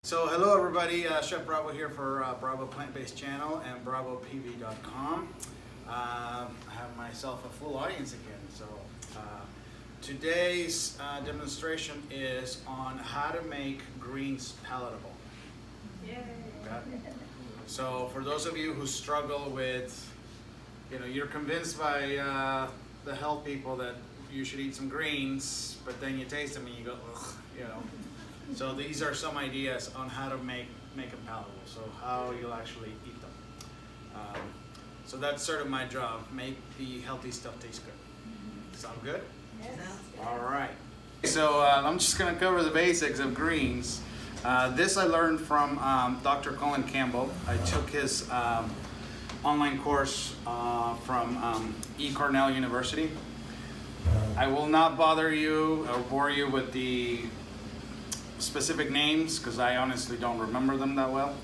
So hello everybody, Chef Bravo here for Bravo Plant-Based Channel and BravoPV.com. I have myself a full audience again. So today's demonstration is on how to make greens palatable. Yay. Okay? So for those of you who struggle with, you're convinced by the health people that you should eat some greens, but then you taste them and you go, ugh, So these are some ideas on how to make them palatable, so how you'll actually eat them. So that's sort of my job, make the healthy stuff taste good. Sound good? Yes. All right. So I'm just going to cover the basics of greens. This I learned from Dr. Colin Campbell. I took his online course from Cornell University. I will not bother you or bore you with the specific names because I honestly don't remember them that well.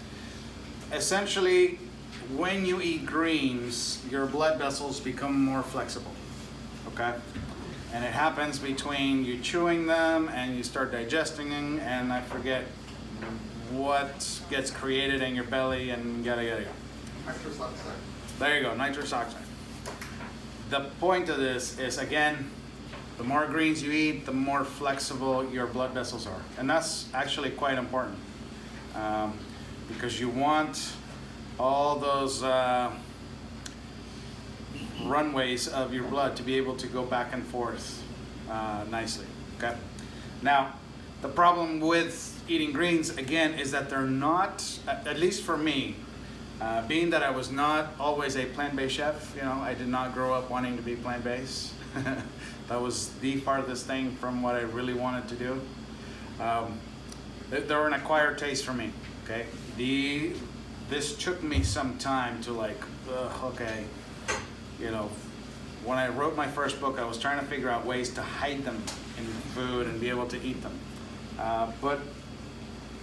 Essentially, when you eat greens, your blood vessels become more flexible, okay? And it happens between you chewing them and you start digesting them, and I forget what gets created in your belly and yada yada yada. Nitrous oxide. There you go, nitrous oxide. The point of this is, again, the more greens you eat, the more flexible your blood vessels are. And that's actually quite important because you want all those runways of your blood to be able to go back and forth nicely, okay? Now, the problem with eating greens, again, is that they're not, at least for me, being that I was not always a plant-based chef, I did not grow up wanting to be plant-based. That was the farthest thing from what I really wanted to do. They're an acquired taste for me, okay? This took me some time to okay, when I wrote my first book, I was trying to figure out ways to hide them in food and be able to eat them. But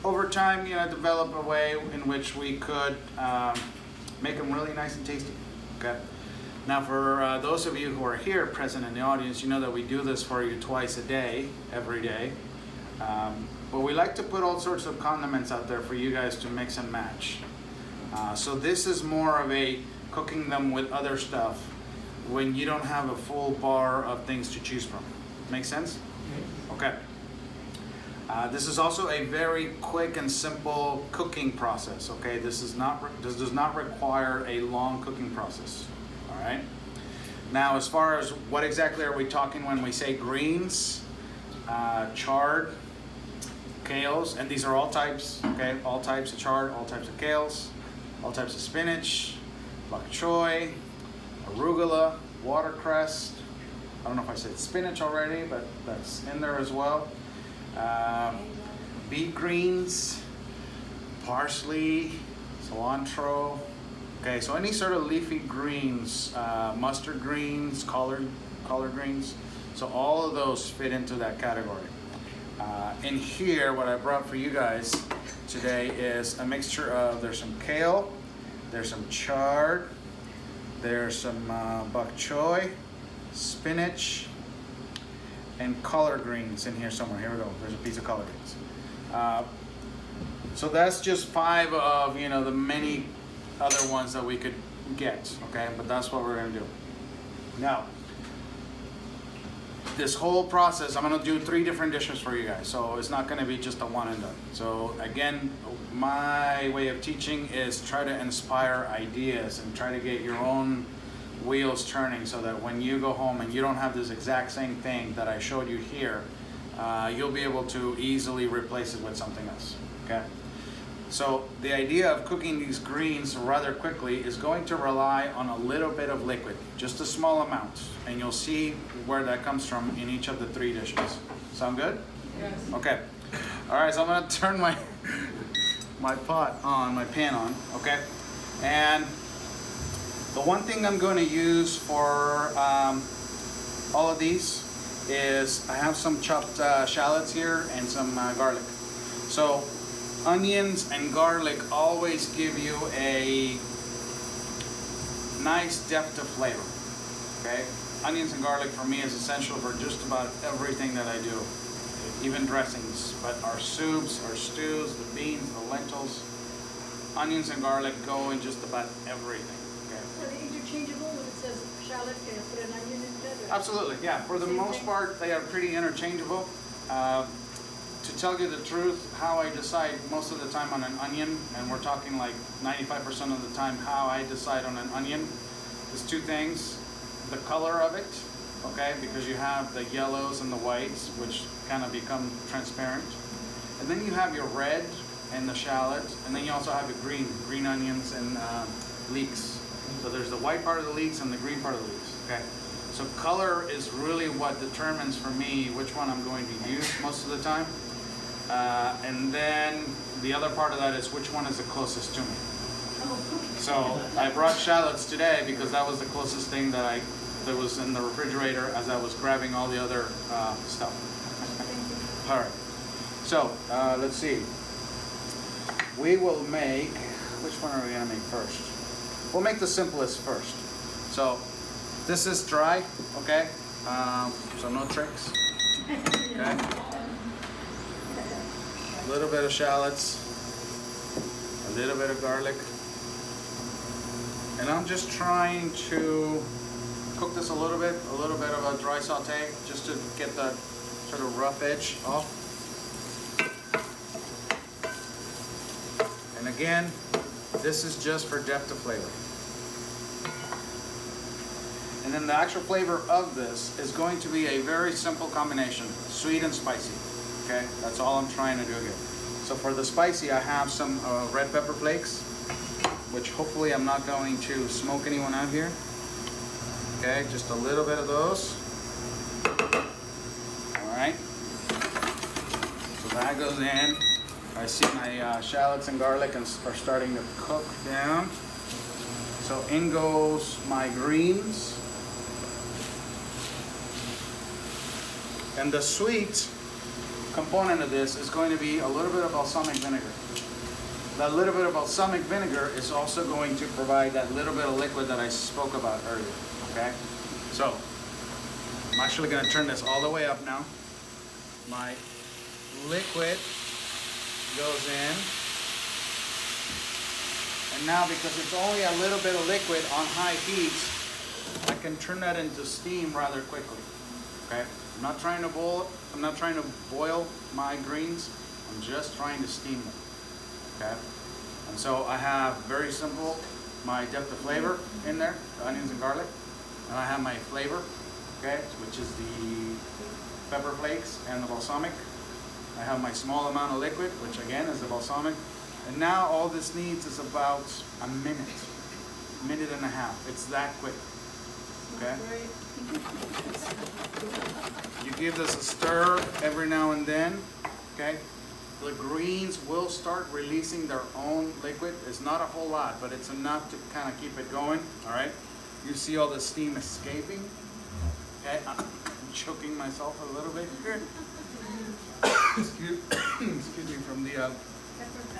over time, develop a way in which we could make them really nice and tasty, okay? Now for those of you who are here present in the audience, you know that we do this for you twice a day, every day. But we like to put all sorts of condiments out there for you guys to mix and match. So this is more of a cooking them with other stuff when you don't have a full bar of things to choose from. Make sense? Okay. This is also a very quick and simple cooking process, okay? This does not require a long cooking process. All right. Now, as far as what exactly are we talking when we say greens, chard, kales, and these are all types, okay? All types of chard, all types of kales, all types of spinach, bok choy, arugula, watercress. I don't know if I said spinach already, but that's in there as well. Beet greens, parsley, cilantro. Okay, so any sort of leafy greens, mustard greens, collard greens, so all of those fit into that category. In here, what I brought for you guys today is a mixture of, there's some kale, there's some chard, there's some bok choy, spinach, and collard greens in here somewhere. Here we go, there's a piece of collard greens. So that's just 5 of, the many other ones that we could get, okay? But that's what we're gonna do. Now, this whole process, I'm gonna do 3 different dishes for you guys, so it's not gonna be just a one and done. So again, my way of teaching is try to inspire ideas and try to get your own wheels turning so that when you go home and you don't have this exact same thing that I showed you here, you'll be able to easily replace it with something else, okay? So the idea of cooking these greens rather quickly is going to rely on a little bit of liquid, just a small amount, and you'll see where that comes from in each of the 3 dishes. Sound good? Yes. Okay. All right, so I'm gonna turn my pot on, my pan on, okay? And the one thing I'm going to use for all of these is I have some chopped shallots here and some garlic. So onions and garlic always give you a nice depth of flavor, okay? Onions and garlic for me is essential for just about everything that I do. even dressings. But our soups, our stews, the beans, the lentils, onions and garlic go in just about everything. Okay? Are they interchangeable when it says shallot? Can I put an onion in that? Absolutely, yeah. For the most part, they are pretty interchangeable. To tell you the truth, how I decide most of the time on an onion, and we're talking like 95% of the time, how I decide on an onion is two things. The color of it, okay, because you have the yellows and the whites, which kind of become transparent. And then you have your red and the shallot, and then you also have your green onions and leeks. So there's the white part of the leeks and the green part of the leeks, okay? So color is really what determines for me which one I'm going to use most of the time. And then the other part of that is which one is the closest to me. So I brought shallots today because that was the closest thing that was in the refrigerator as I was grabbing all the other stuff. All right. So let's see. We will make, which one are we gonna make first? We'll make the simplest first. So this is dry, okay? So no tricks. Okay. A little bit of shallots, a little bit of garlic. And I'm just trying to cook this a little bit of a dry saute, just to get that sort of rough edge off. And again, this is just for depth of flavor. And then the actual flavor of this is going to be a very simple combination, sweet and spicy. Okay, that's all I'm trying to do here. So for the spicy, I have some red pepper flakes, which hopefully I'm not going to smoke anyone out here. Okay, just a little bit of those. All right. So that goes in. I see my shallots and garlic are starting to cook down. So in goes my greens. And the sweet component of this is going to be a little bit of balsamic vinegar. That little bit of balsamic vinegar is also going to provide that little bit of liquid that I spoke about earlier, okay? So, I'm actually gonna turn this all the way up now. My liquid goes in. And now, because it's only a little bit of liquid on high heat, I can turn that into steam rather quickly, okay? I'm not trying to boil my greens. I'm just trying to steam them. Okay? And so I have very simple my depth of flavor in there, the onions and garlic. And I have my flavor, okay, which is the pepper flakes and the balsamic. I have my small amount of liquid, which again is the balsamic. And now all this needs is about a minute and a half. It's that quick. Okay? You give this a stir every now and then, okay? The greens will start releasing their own liquid. It's not a whole lot, but it's enough to kind of keep it going, all right? You see all the steam escaping. Okay, I'm choking myself a little bit here. Excuse me, from the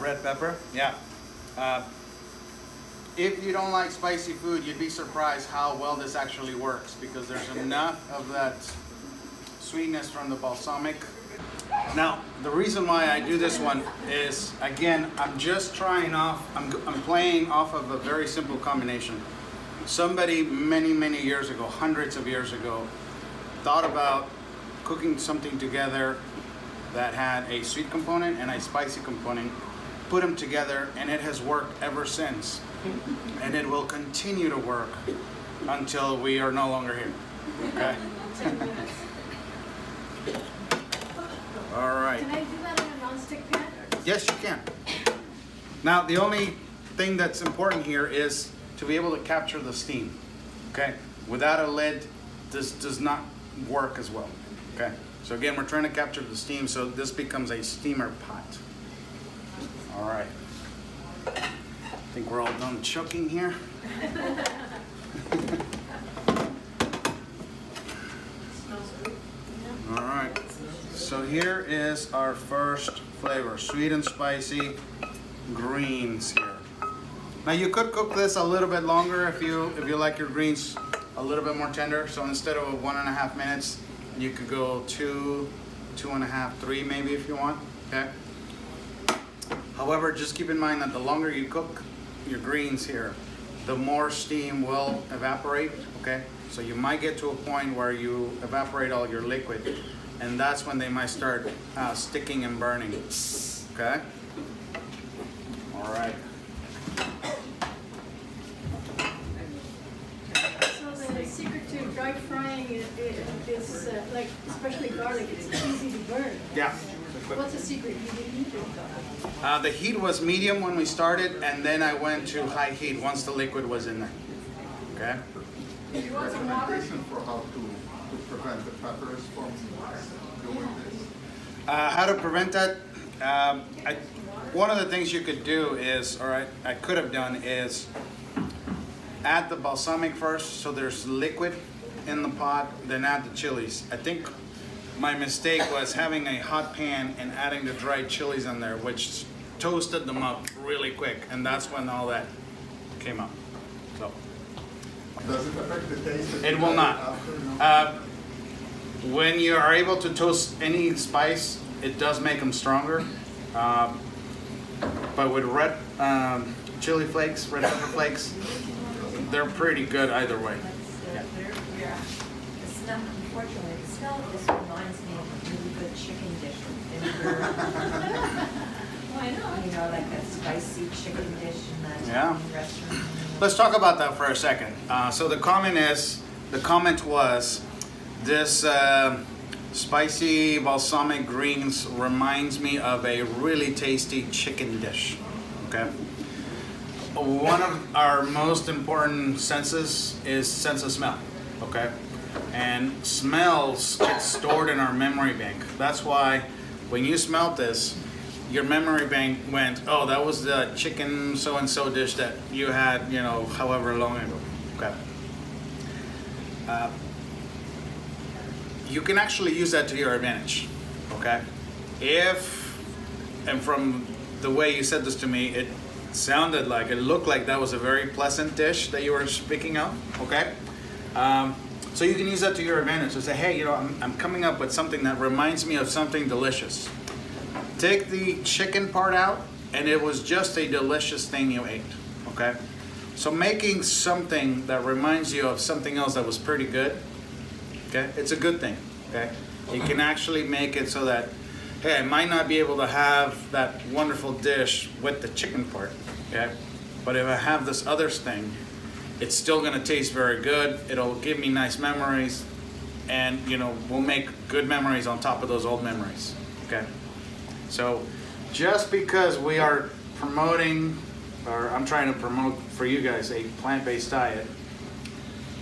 red pepper. Yeah. If you don't like spicy food, you'd be surprised how well this actually works, because there's enough of that sweetness from the balsamic. Now, the reason why I do this one is, again, I'm playing off of a very simple combination. Somebody many years ago, hundreds of years ago, thought about cooking something together that had a sweet component and a spicy component, put them together, and it has worked ever since. And it will continue to work until we are no longer here. Okay? All right. Can I do that in a non-stick pan? Yes, you can. Now, the only thing that's important here is to be able to capture the steam. Okay? Without a lid, this does not work as well. Okay? So again, we're trying to capture the steam, so this becomes a steamer pot. All right. I think we're all done choking here. All right. So here is our first flavor, sweet and spicy greens here. Now you could cook this a little bit longer if you like your greens a little bit more tender. So instead of 1.5 minutes, you could go 2 2.5, 3 maybe if you want, okay? However, just keep in mind that the longer you cook your greens here, the more steam will evaporate, okay? So you might get to a point where you evaporate all your liquid, and that's when they might start sticking and burning, okay? All right. So the secret to dry frying is like, especially garlic, it's easy to burn. Yeah. What's the secret? You didn't need it. The heat was medium when we started, and then I went to high heat once the liquid was in there, okay? Did you want some water? Recommendation for how to prevent the peppers from doing this? How to prevent that? One of the things you could do is, or I could have done is, add the balsamic first so there's liquid in the pot, then add the chilies. I think my mistake was having a hot pan and adding the dried chilies in there, which toasted them up really quick, and that's when all that came up. So Does it affect the taste? it will not. After, no? When you are able to toast any spice, it does make them stronger. But with red chili flakes, red pepper flakes, they're pretty good either way. Yeah. The smell, unfortunately, the smell of this reminds me of a really good chicken dish with vinegar. Why not? You know, like a spicy chicken dish in that Yeah. restaurant. Let's talk about that for a second. So the comment was, this spicy balsamic greens reminds me of a really tasty chicken dish, okay? One of our most important senses is sense of smell, okay? And smells get stored in our memory bank. That's why when you smelt this, your memory bank went, oh, that was the chicken so-and-so dish that you had, you know, however long ago, okay? You can actually use that to your advantage, okay? And from the way you said this to me, it looked like that was a very pleasant dish that you were speaking of, okay? So you can use that to your advantage. So say, hey, you know, I'm coming up with something that reminds me of something delicious. Take the chicken part out, and it was just a delicious thing you ate, okay? So making something that reminds you of something else that was pretty good, okay, it's a good thing, okay? You can actually make it so that, hey, I might not be able to have that wonderful dish with the chicken part, okay? But if I have this other thing, it's still gonna taste very good. It'll give me nice memories, and, you know, we'll make good memories on top of those old memories, okay? So just because we are promoting, or I'm trying to promote for you guys, a plant-based diet,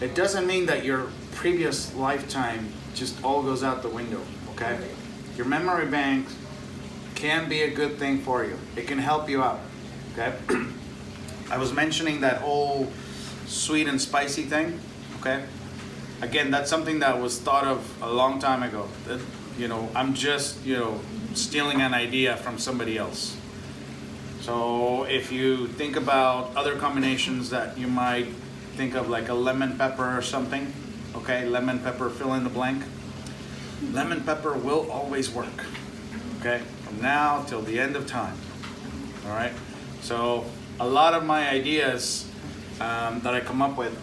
it doesn't mean that your previous lifetime just all goes out the window, okay? Your memory bank can be a good thing for you. It can help you out, okay? I was mentioning that whole sweet and spicy thing, okay? Again, that's something that was thought of a long time ago. That, you know, I'm just, you know, stealing an idea from somebody else. So if you think about other combinations that you might think of, like a lemon pepper or something, okay, lemon pepper, fill in the blank. Lemon pepper will always work, okay, from now till the end of time, all right? So a lot of my ideas that I come up with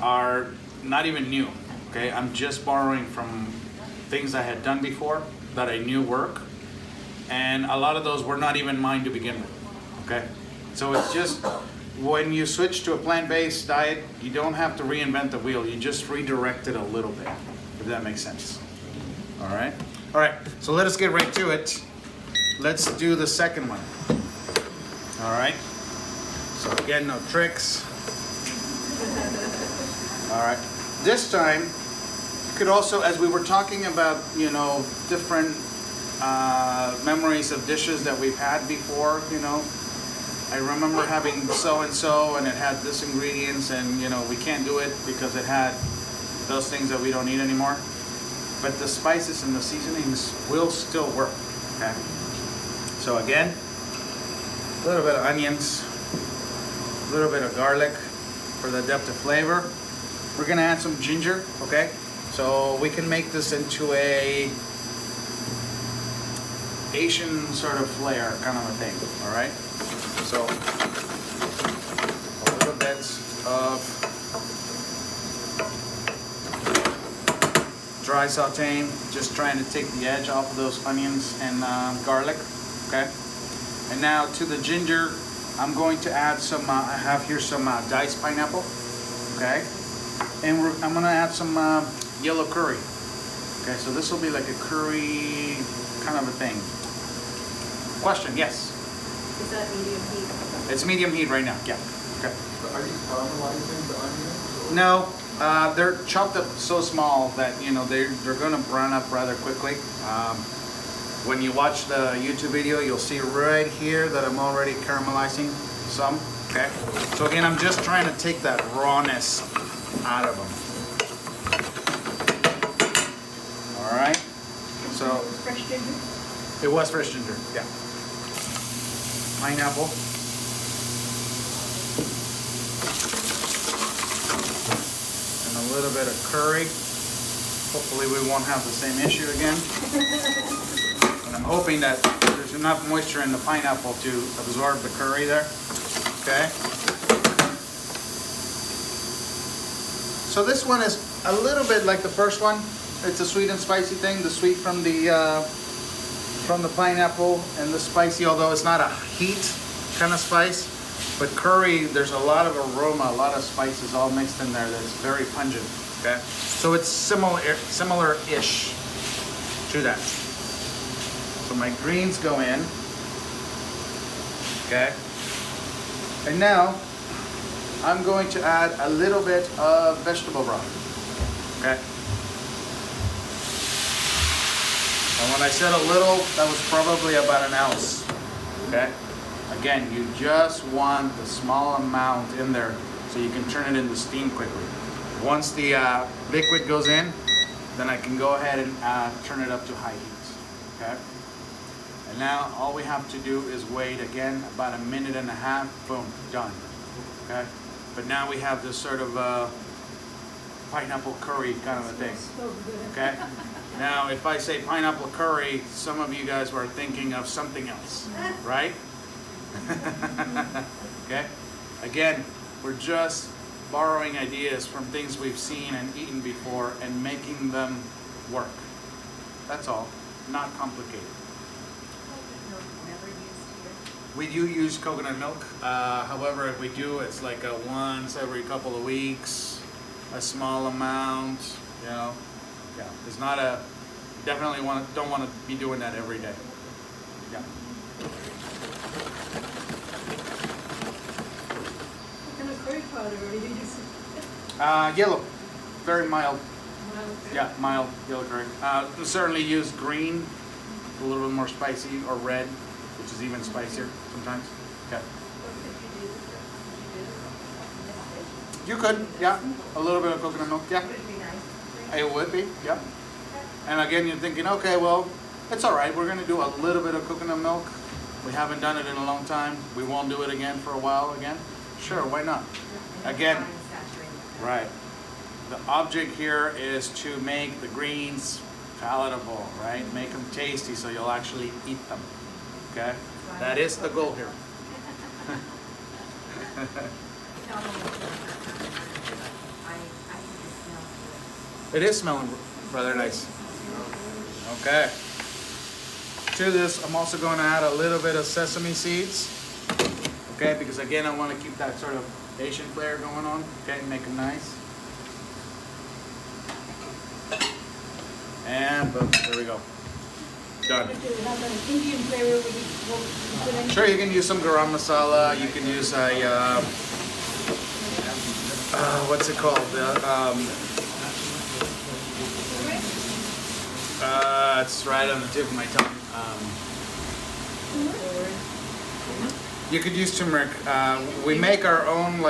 are not even new, okay? I'm just borrowing from things I had done before that I knew work, and a lot of those were not even mine to begin with, okay? So it's just, when you switch to a plant-based diet, you don't have to reinvent the wheel, you just redirect it a little bit, if that makes sense. All right? All right, so let us get right to it. Let's do the second one. All right? So again, no tricks. All right. This time, you could also, as we were talking about, you know, different memories of dishes that we've had before, you know, I remember having so-and-so and it had this ingredients, and, you know, we can't do it because it had those things that we don't need anymore. But the spices and the seasonings will still work, okay? So again, a little bit of onions, a little bit of garlic for the depth of flavor. We're gonna add some ginger, okay? So we can make this into a Asian sort of flair kind of a thing, all right? So a little bit of dry sauteing, just trying to take the edge off of those onions and garlic, okay? And now to the ginger, I'm going to add some, I have here some diced pineapple, okay? And I'm gonna add some yellow curry. Okay, so this will be like a curry kind of a thing. Question, yes? Is that medium heat? It's medium heat right now, yeah. Okay. So are you caramelizing the onions? No, they're chopped up so small that, you know, they're gonna brown up rather quickly. When you watch the YouTube video, you'll see right here that I'm already caramelizing some, okay? So again, I'm just trying to take that rawness out of them. All right, so Fresh ginger? it was fresh ginger, yeah. Pineapple. And a little bit of curry. Hopefully we won't have the same issue again. And I'm hoping that there's enough moisture in the pineapple to absorb the curry there, okay? So this one is a little bit like the first one. It's a sweet and spicy thing. The sweet from the pineapple and the spicy, although it's not a heat kind of spice. But curry, there's a lot of aroma, a lot of spices all mixed in there that's very pungent. Okay, so it's similar-ish to that. So my greens go in. Okay, and now I'm going to add a little bit of vegetable broth. Okay. And when I said a little, that was probably about an ounce. Okay. Again, you just want the small amount in there so you can turn it into steam quickly. Once the liquid goes in, then I can go ahead and turn it up to high heat. Okay. And now all we have to do is wait again about a minute and a half. Boom, done. Okay. But now we have this sort of pineapple curry kind of a thing. So good. Okay. Now, if I say pineapple curry, some of you guys were thinking of something else, right? Okay. Again, we're just borrowing ideas from things we've seen and eaten before and making them work. That's all. Not complicated. Never used here. We do use coconut milk. However, if we do, it's like a once every couple of weeks, a small amount, you know. Yeah, it's not a, definitely don't want to be doing that every day. Yeah. What kind of curry powder are you using? Yellow, very mild. Mild. Yeah, mild yellow curry. We certainly use green, a little bit more spicy, or red, which is even spicier sometimes. Okay. You could, yeah, a little bit of coconut milk, yeah. Would it be nice? It would be, yeah. And again, you're thinking, okay, well, it's all right. We're going to do a little bit of coconut milk. We haven't done it in a long time. We won't do it again for a while again. Sure, why not? Again, right. The object here is to make the greens palatable, right? Make them tasty so you'll actually eat them. Okay? That is the goal here. It is smelling rather nice. Okay. To this, I'm also going to add a little bit of sesame seeds. Okay, because again, I want to keep that sort of Asian flair going on. Okay, make them nice. And boom, there we go. Done. If you have an Indian flavor, would you put any? Sure, you can use some garam masala. You can use a, what's it called? It's right on the tip of my tongue. You could use turmeric. We make our own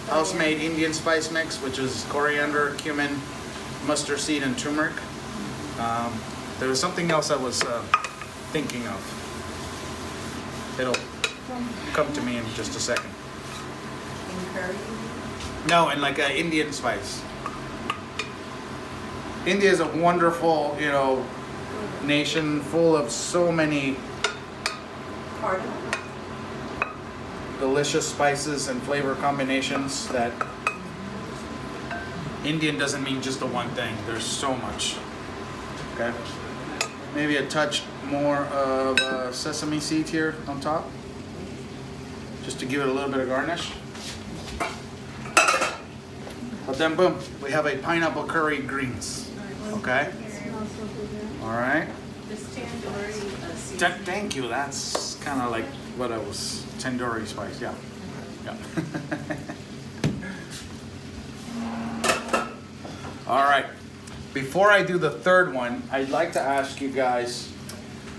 house-made Indian spice mix, which is coriander, cumin, mustard seed, and turmeric. There was something else I was thinking of. It'll come to me in just a second. In curry? No, and like an Indian spice. India is a wonderful, nation full of so many Pardon? delicious spices and flavor combinations that Indian doesn't mean just the one thing. There's so much. Okay. Maybe a touch more of sesame seed here on top, just to give it a little bit of garnish. But then boom, we have a pineapple curry greens. Okay. Smells so good, yeah. All right. This tandoori seasoning. Thank you. That's kind of like what I was tandoori spice. Yeah. Yeah. All right. Before I do the third one, I'd like to ask you guys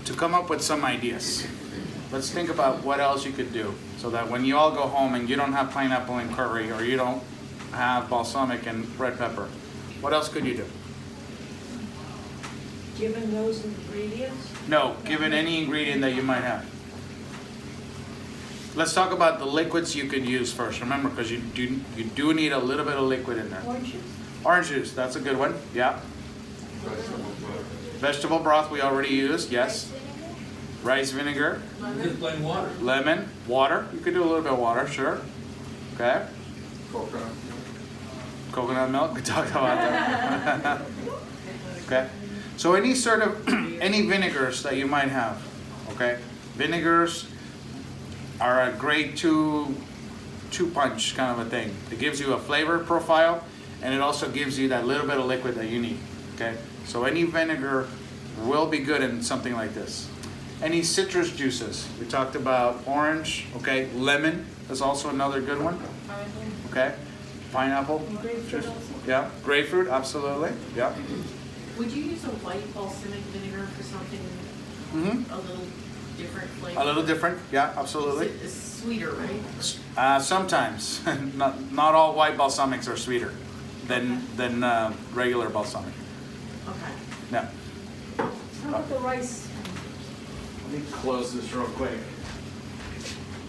to come up with some ideas. Let's think about what else you could do so that when you all go home and you don't have pineapple and curry, or you don't have balsamic and red pepper, what else could you do? Given those ingredients, No, given any ingredient that you might have. Let's talk about the liquids you could use first. Remember, because you do need a little bit of liquid in there. Orange juice? Orange juice, that's a good one. Yeah. Vegetable broth. Vegetable broth we already used. Yes. Rice vinegar. Just plain water. Lemon. Water. You could do a little bit of water, sure. Okay. Coconut milk. Coconut milk. We talked about that. Okay. So any sort of any vinegars that you might have. Okay. Vinegars are a great two punch kind of a thing. It gives you a flavor profile, and it also gives you that little bit of liquid that you need. Okay. So any vinegar will be good in something like this. Any citrus juices. We talked about orange. Okay. Lemon is also another good one. Okay. Pineapple. And grapefruit also? Yeah. Grapefruit. Absolutely. Yeah. would you use a white balsamic vinegar for something Mm-hmm. a little different flavor? A little different. Yeah. Absolutely. It's sweeter, right? Sometimes. not all white balsamics are sweeter than regular balsamic. Okay. Yeah. How about the rice? Let me close this real quick.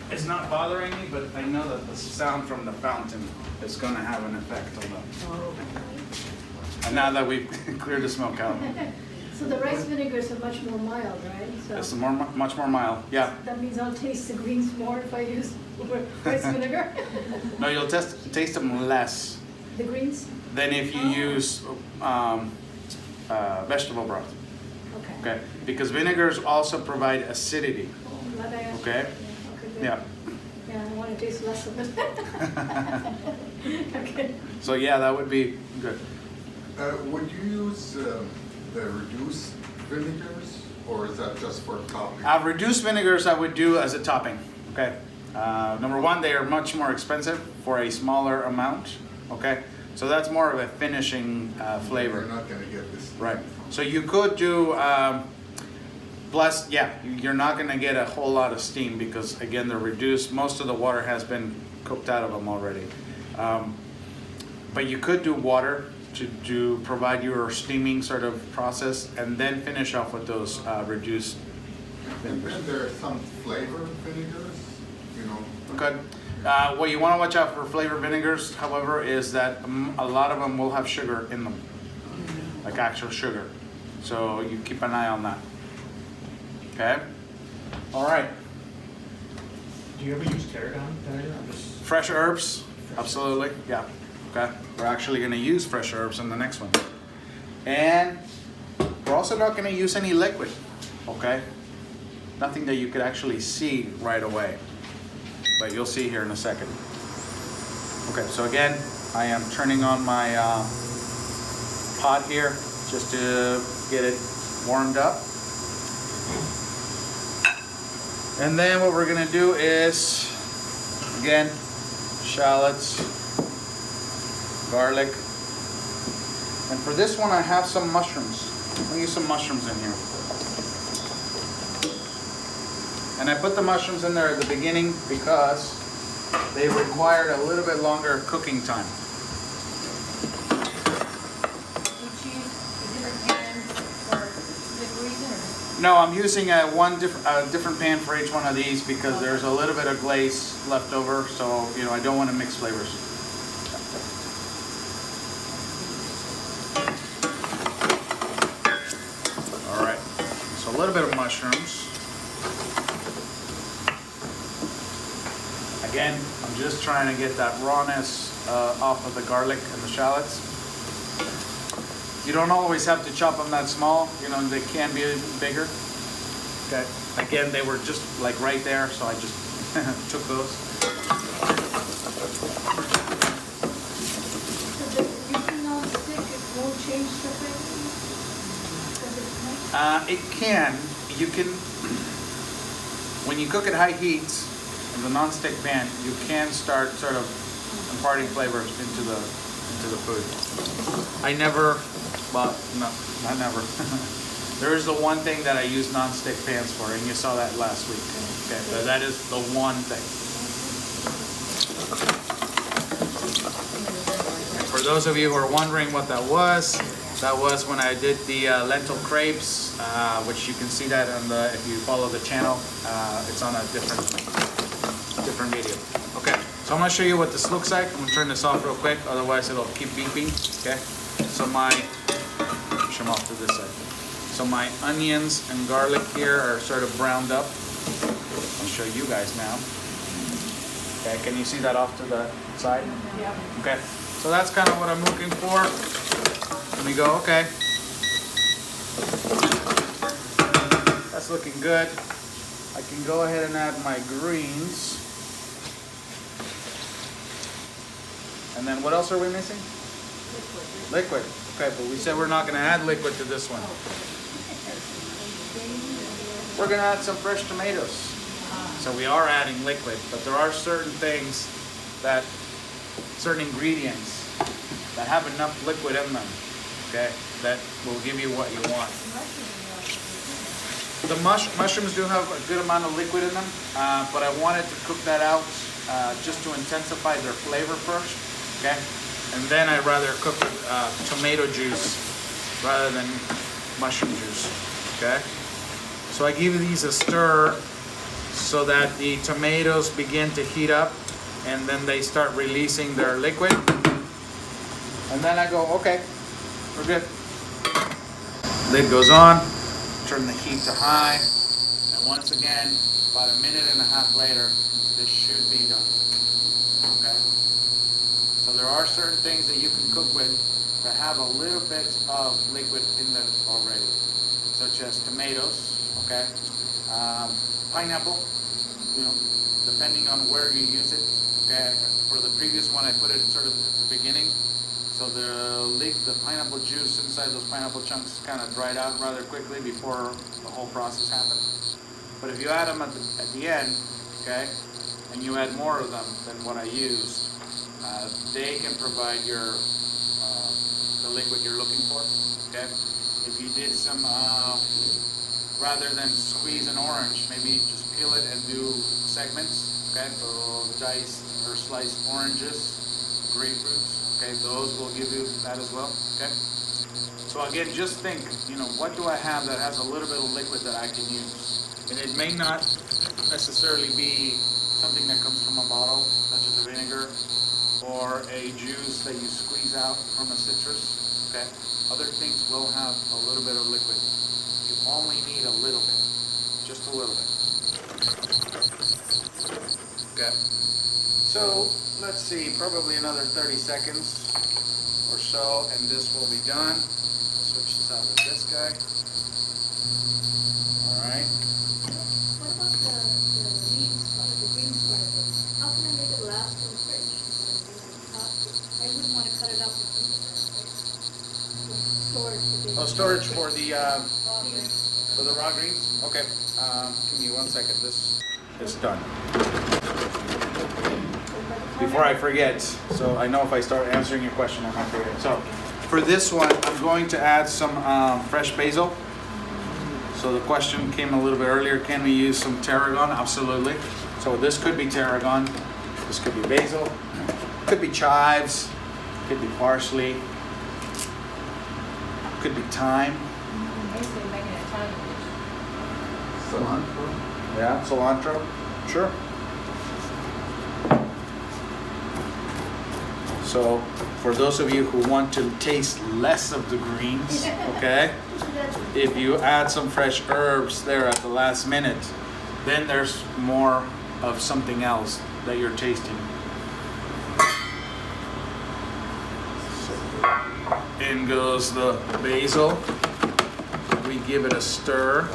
It's not bothering me, but I know that the sound from the fountain is going to have an effect on them. Oh, And now that we've cleared the smoke out, So the rice vinegars are much more mild, right? it's So much more mild. Yeah. that means I'll taste the greens more if I use rice vinegar? No, you'll taste them less The greens? than if you use vegetable broth. Okay. Okay. Because vinegars also provide acidity. Glad I asked. Okay. Good. Yeah. Yeah, I want to taste less of it. Okay. So yeah, that would be good. Would you use the reduced vinegars, or is that just for topping? Reduced vinegars I would do as a topping. Okay. Number one, they are much more expensive for a smaller amount. Okay. So that's more of a finishing flavor. You're not gonna get this. Right. So you could do, plus, yeah, you're not going to get a whole lot of steam because, again, they're reduced. Most of the water has been cooked out of them already. But you could do water to provide your steaming sort of process and then finish off with those reduced And vinegars. then there are some flavored vinegars, you know. Good. What you want to watch out for flavor vinegars, however, is that a lot of them will have sugar in them, like actual sugar. So you keep an eye on that. Okay? All right. Do you ever use tarragon? Fresh herbs? Absolutely. Yeah. Okay. We're actually going to use fresh herbs in the next one. And we're also not going to use any liquid. Okay? Nothing that you could actually see right away. But you'll see here in a second. Okay, so again, I am turning on my pot here just to get it warmed up. And then what we're gonna do is, again, shallots, garlic. And for this one, I have some mushrooms. I'll use some mushrooms in here. And I put the mushrooms in there at the beginning because they required a little bit longer cooking time. Would you use a different pan for a specific reason, or? No, I'm using a different pan for each one of these because there's a little bit of glaze left over, so I don't want to mix flavors. All right. a little bit of mushrooms. Again, I'm just trying to get that rawness off of the garlic and the shallots. You don't always have to chop them that small, you know, they can be bigger. Okay. Again, they were just like right there, so I just took those. So the using non-stick, it won't change the flavor? It can. You can, when you cook at high heat in the non-stick pan, you can start sort of imparting flavors into the food. I never, well, no, not never. There is the one thing that I use non-stick pans for, and you saw that last week. Okay, so that is the one thing. For those of you who are wondering what that was when I did the lentil crepes, which you can see that on the, if you follow the channel, it's on a different video. Okay, so I'm gonna show you what this looks like. I'm gonna turn this off real quick, otherwise it'll keep beeping. Okay, so push them off to this side. So my onions and garlic here are sort of browned up. I'll show you guys now. Okay, can you see that off to the side? Yeah. Okay, so that's kind of what I'm looking for. Let me go, okay. That's looking good. I can go ahead and add my greens. And then what else are we missing? Liquid. Okay, but we said we're not going to add liquid to this one. We're going to add some fresh tomatoes. So we are adding liquid, but there are certain things that, certain ingredients that have enough liquid in them, okay, that will give you what you want. The mushrooms do have a good amount of liquid in them, but I wanted to cook that out just to intensify their flavor first, okay? And then I'd rather cook with tomato juice rather than mushroom juice, okay? So I give these a stir so that the tomatoes begin to heat up and then they start releasing their liquid. And then I go, okay, we're good. Lid goes on, turn the heat to high, and once again, about a minute and a half later, this should be done, okay? So there are certain things that you can cook with that have a little bit of liquid in them already, such as tomatoes, okay? Pineapple, you know, depending on where you use it, okay? For the previous one, I put it sort of at the beginning, so the pineapple juice inside those pineapple chunks kind of dried out rather quickly before the whole process happened. But if you add them at the end, okay, and you add more of them than what I used, they can provide your the liquid you're looking for. Okay, if you did some rather than squeeze an orange, maybe just peel it and do segments. Okay, so diced or sliced oranges, grapefruits. Okay, those will give you that as well. Okay, so again, just think, you know, what do I have that has a little bit of liquid that I can use? And it may not necessarily be something that comes from a bottle, such as a vinegar, or a juice that you squeeze out from a citrus. Okay, other things will have a little bit of liquid. You only need a little bit, just a little bit. Okay, so let's see, probably another 30 seconds or so, and this will be done. I'll switch this out with this guy. All right. What about the leaves, the green part of it? How can I make it last in the fridge? I wouldn't want to cut it up and keep it there, right? Oh, storage for the raw greens? Okay, give me 1 second. This is done. Before I forget, so I know if I start answering your question, I might forget. So, for this one, I'm going to add some fresh basil. So the question came a little bit earlier, can we use some tarragon? Absolutely. So this could be tarragon, this could be basil, could be chives, could be parsley, could be thyme. Basically making a ton of Cilantro? Yeah, cilantro, sure. So for those of you who want to taste less of the greens, okay, if you add some fresh herbs there at the last minute, then there's more of something else that you're tasting. So, in goes the basil. We give it a stir.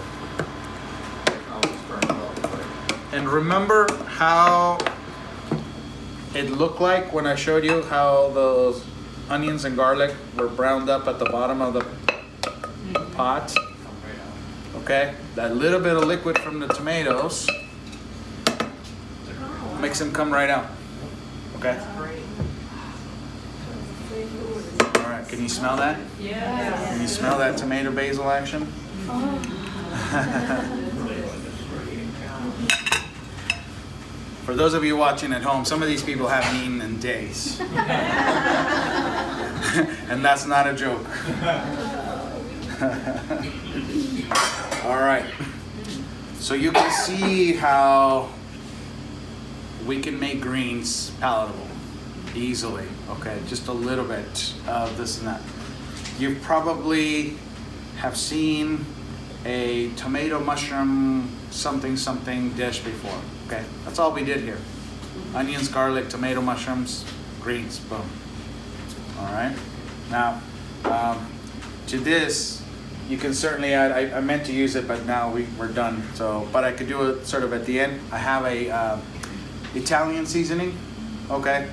I'll just turn it off. And remember how it looked like when I showed you how those onions and garlic were browned up at the bottom of the pot? Okay, that little bit of liquid from the tomatoes makes them come right out. Okay? All right, can you smell that? Yeah. Can you smell that tomato basil action? For those of you watching at home, some of these people haven't eaten in days. And that's not a joke. All right. So you can see how we can make greens palatable easily. Okay, just a little bit of this and that. You probably have seen a tomato mushroom something dish before. Okay, that's all we did here. Onions, garlic, tomato mushrooms, greens, boom. All right. Now, to this, you can certainly add. I meant to use it, but now we're done. So, but I could do it sort of at the end. I have a Italian seasoning. Okay.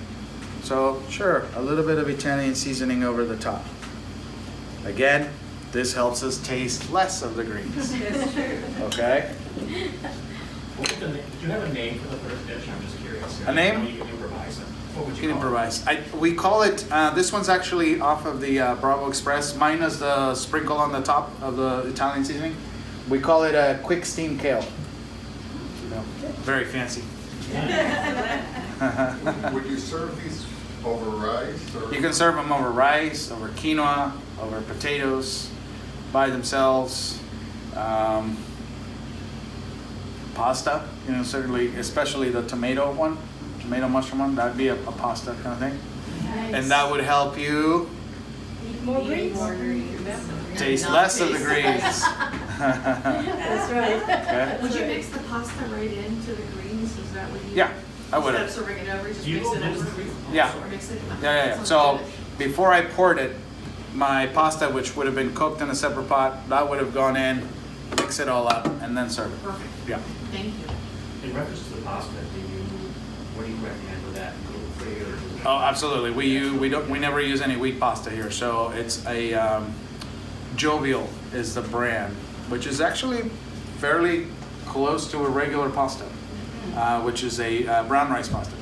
So sure, a little bit of Italian seasoning over the top. Again, this helps us taste less of the greens. Okay. What was the name? Did you have a name for the first dish? I'm just curious. A name? I know you can improvise it. What would You you can call improvise. We call it, this one's actually off of the Bravo Express. Mine is the sprinkle on the top of the Italian seasoning. We call it a quick steam kale. Very fancy. Would you serve these over rice? Or? You can serve them over rice, over quinoa, over potatoes, by themselves. Pasta, certainly, especially the tomato mushroom one, that'd be a pasta kind of thing. Nice. And that would help you Eat more greens. taste less of the greens. That's right. Okay? Would you mix the pasta right into the greens? Is that what you? Yeah, I would Instead have. of serving it over, just You mix it will over? Yeah. Or mix it? Yeah. Sounds So good. before I poured it, my pasta, which would have been cooked in a separate pot, that would have gone in, mix it all up, and then serve it. Perfect. Yeah. Thank you. In reference to the pasta, what do you recommend with that? Gluten-free or? Oh, absolutely. We never use any wheat pasta here. So it's a Jovial is the brand, which is actually fairly close to a regular pasta, which is a brown rice pasta.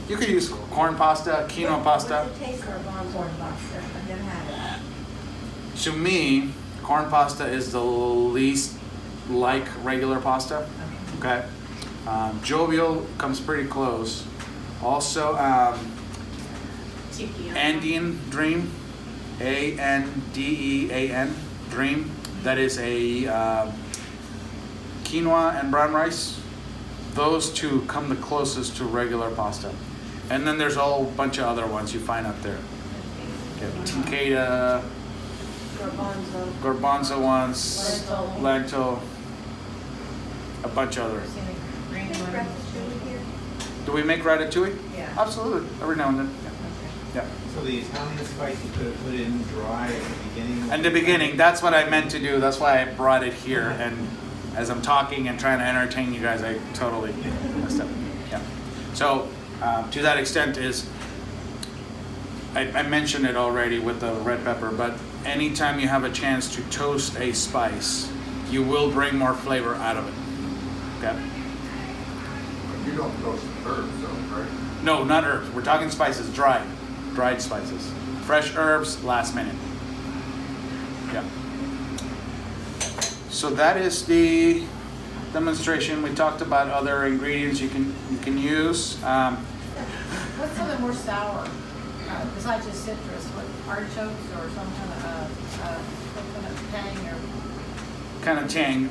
You could use corn pasta, quinoa pasta. What's the taste of corn pasta? I've never had it. To me, corn pasta is the least like regular pasta. Okay. Jovial comes pretty close. Also, Tiki. Andean Dream, Andean Dream. That is a quinoa and brown rice. Those two come the closest to regular pasta. And then there's a whole bunch of other ones you find out there. Tikada, garbanzo ones, lentil, a bunch of others. Do we make ratatouille? Yeah. Absolutely, every now and then. Yeah. So the Italian spice you could have put in dry at the beginning? In the beginning, that's what I meant to do. That's why I brought it here. And as I'm talking and trying to entertain you guys, I totally messed up. Yeah. So to that extent is, I mentioned it already with the red pepper, but anytime you have a chance to toast a spice, you will bring more flavor out of it. Okay? You don't toast herbs though, right? No, not herbs. We're talking spices, dried spices. Fresh herbs, last minute. Yeah. So that is the demonstration. We talked about other ingredients you can use. What's something more sour, besides just citrus, what, artichokes or some kind of tang or Kind of tang.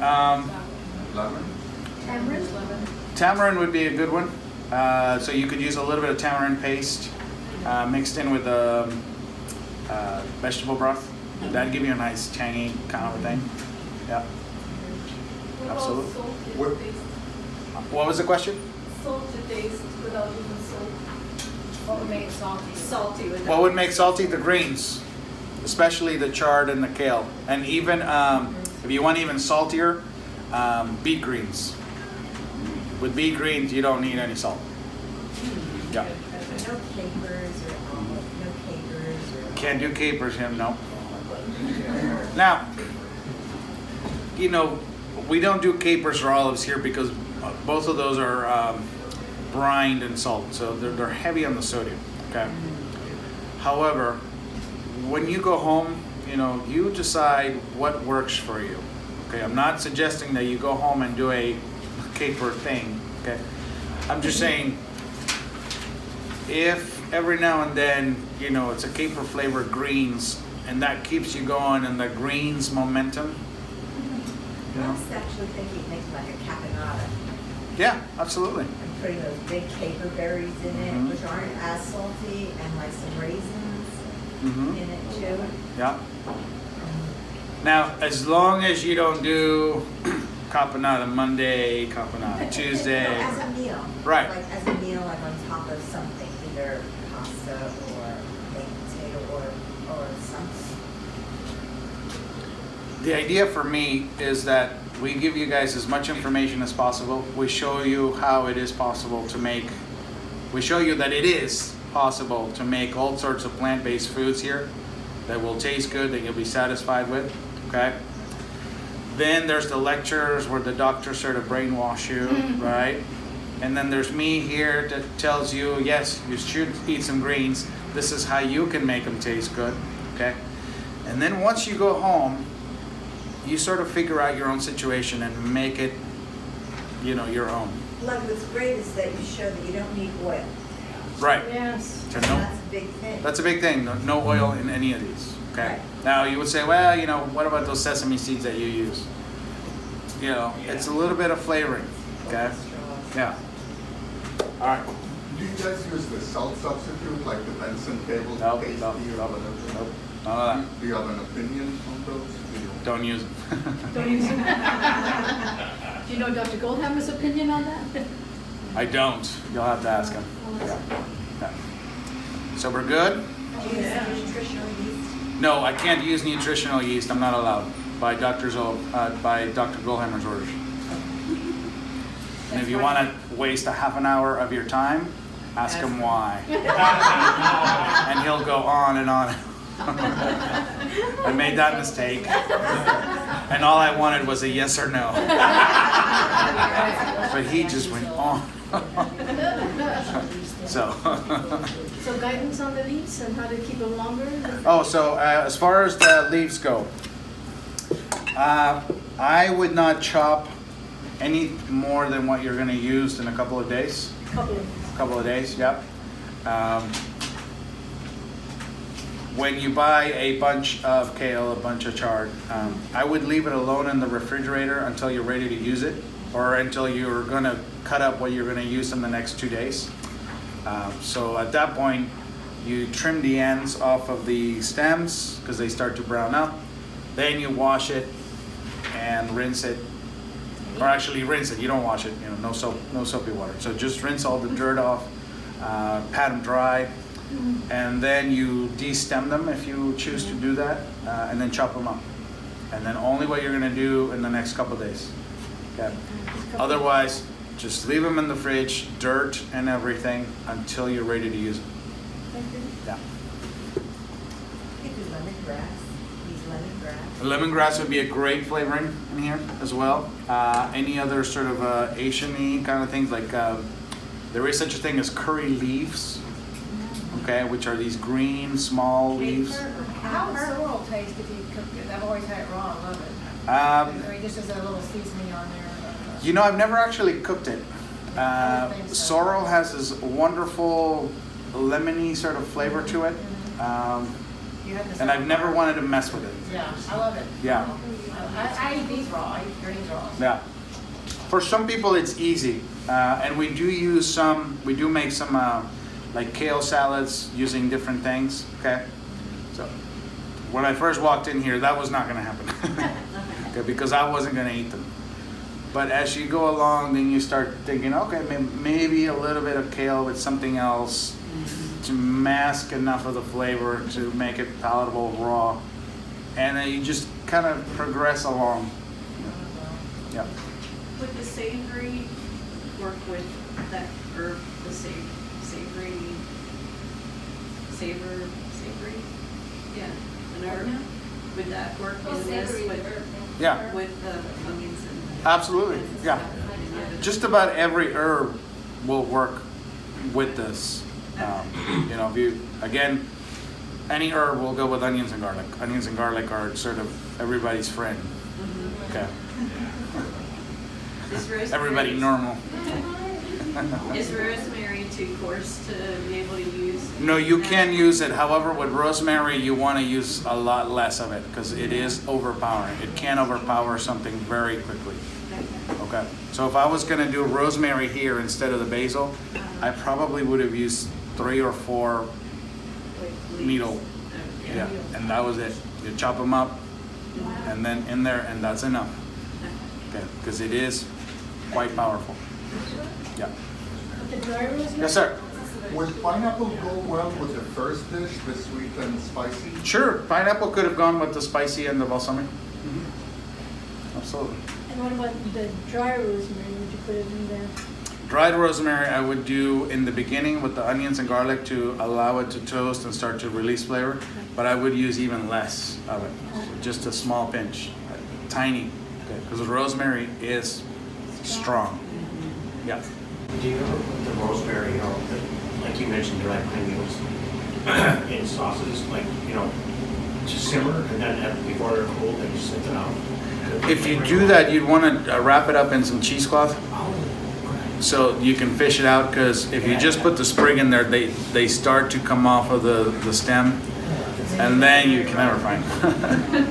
Lemon? tamarind? Lemon. Tamarind would be a good one. So you could use a little bit of tamarind paste mixed in with vegetable broth. That'd give you a nice tangy kind of a thing. Yeah. What about Absolutely. salt to What- taste? What was the question? Salt to taste without even salt. What would make it salty? Salty without. What would make salty? The greens, especially the chard and the kale. And even if you want even saltier, beet greens. With beet greens, you don't need any salt. Yeah. No capers or olive, no capers or. Can't do capers, him, no. Now, you know, we don't do capers or olives here because both of those are brined in salt, so they're heavy on the sodium, okay? However, when you go home, you know, you decide what works for you, okay? I'm not suggesting that you go home and do a caper thing, okay? I'm just saying, if every now and then, you know, it's a caper flavored greens, and that keeps you going in the greens momentum, you I know? was actually thinking making like a caponata Yeah, absolutely. and putting those big caper berries in it, Mhm. which aren't as salty, and like some raisins Mm-hmm. in it too. Yeah. Now, as long as you don't do caponata Monday, caponata Tuesday. No, as a meal. Right. Like as a meal, like on top of something, either pasta or baked potato or something. The idea for me is that we give you guys as much information as possible. We show you how it is possible to make, we show you that it is possible to make all sorts of plant-based foods here that will taste good, that you'll be satisfied with, okay? Then there's the lectures where the doctors sort of brainwash you, right? And then there's me here that tells you, yes, you should eat some greens. This is how you can make them taste good, okay? And then once you go home, you sort of figure out your own situation and make it, you know, your own. Like what's great is that you show that you don't need oil. Right. Yes. So And no, that's a big thing. that's a big thing. No oil in any of these. Okay. Right. Now you would say, well, you know, what about those sesame seeds that you use? You know, it's a little bit of flavoring. Okay. Cholesterol. Yeah. All right. Do you guys use the salt substitute, like the Benson table Nope. tasty Nope. or Nope. whatever? Nope. None of that. Do you have an opinion on those? Do you- Don't use them. Don't use it. Do you know Dr. Goldhammer's opinion on that? I don't. You'll have to ask him. Yeah. Yeah. So we're good? Do you use nutritional yeast? No, I can't use nutritional yeast. I'm not allowed by Dr. Goldhammer's orders. And if you want to waste a half an hour of your time, ask him why. And he'll go on and on. I made that mistake. And all I wanted was a yes or no. But he just went on. So. So guidance on the leaves and how to keep them longer? Oh, so as far as the leaves go, I would not chop any more than what you're going to use in a couple of days. Couple of days, yep. When you buy a bunch of kale, a bunch of chard, I would leave it alone in the refrigerator until you're ready to use it, or until you're going to cut up what you're going to use in the next 2 days. So at that point, you trim the ends off of the stems because they start to brown up. Then you wash it and rinse it, or actually rinse it. You don't wash it. You know, no soap, no soapy water. So just rinse all the dirt off, pat them dry, and then you de-stem them if you choose to do that, and then chop them up. And then only what you're going to do in the next couple of days. Okay. Otherwise, just leave them in the fridge, dirt and everything, until you're ready to use them. Yeah. You could do lemongrass. Use lemongrass. Lemongrass would be a great flavoring in here as well. Any other sort of Asian-y kind of things, like there is such a thing as curry leaves, okay, which are these green small leaves. How would sorrel taste if you cooked it? I've always had it raw. I love it. I mean, just as a little seasoning on there. You know, I've never actually cooked it. I would think so. Sorrel has this wonderful lemony sort of flavor to it, You have this and I've never wanted to mess with it. Yeah, I love it. Yeah. I eat these raw. I eat greens raw. Yeah. For some people, it's easy, and we do make some like kale salads using different things. Okay, so when I first walked in here, that was not going to happen, okay, because I wasn't going to eat them. But as you go along, then you start thinking, okay, maybe a little bit of kale with something else to mask enough of the flavor to make it palatable raw, and then you just kind of progress along. Yeah. Would the savory work with that herb, the savory? Yeah, an herb? Would that work in this Yeah. with the onions and? Absolutely, yeah. Just about every herb will work with this. You know, if you, again, any herb will go with onions and garlic. Onions and garlic are sort of everybody's friend. Okay. Is rosemary- Everybody normal. Is rosemary too coarse to be able to use? No, you can use it. However, with rosemary, you want to use a lot less of it because it is overpowering. It can overpower something very quickly. Okay. So if I was going to do rosemary here instead of the basil, I probably would have used 3 or 4 needle. Yeah, and that was it. You chop them up, and then in there, and that's enough. Okay, because it is quite powerful. Yeah. The dry rosemary? Yes, sir. Would pineapple go well with the first dish, the sweet and spicy? Sure. Pineapple could have gone with the spicy and the balsamic. Absolutely. And what about the dry rosemary? Would you put it in there? Dried rosemary I would do in the beginning with the onions and garlic to allow it to toast and start to release flavor, but I would use even less of it, so just a small pinch, tiny, because rosemary is strong. Yeah. Do you ever put the rosemary, like you mentioned, they're like granules in sauces, like, to simmer and then before they're cooled, then you sit them out? If you do that, you'd want to wrap it up in some cheesecloth so you can fish it out, because if you just put the sprig in there, they start to come off of the stem, and then you can never find them.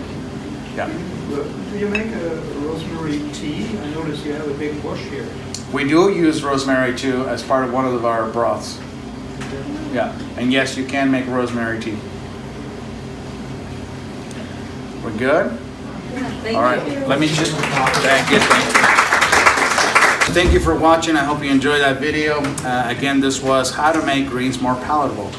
Yeah. Do you make a rosemary tea? I notice you have a big bush here. We do use rosemary too as part of one of our broths. Yeah, and yes, you can make rosemary tea. We're good? All right, let me just, thank you. Thank you for watching. I hope you enjoyed that video. Again, this was how to make greens more palatable.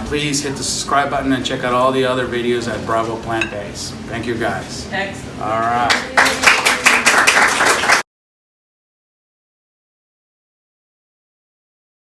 Please hit the subscribe button and check out all the other videos at Bravo Plant Based. Thank you guys. Excellent. All right.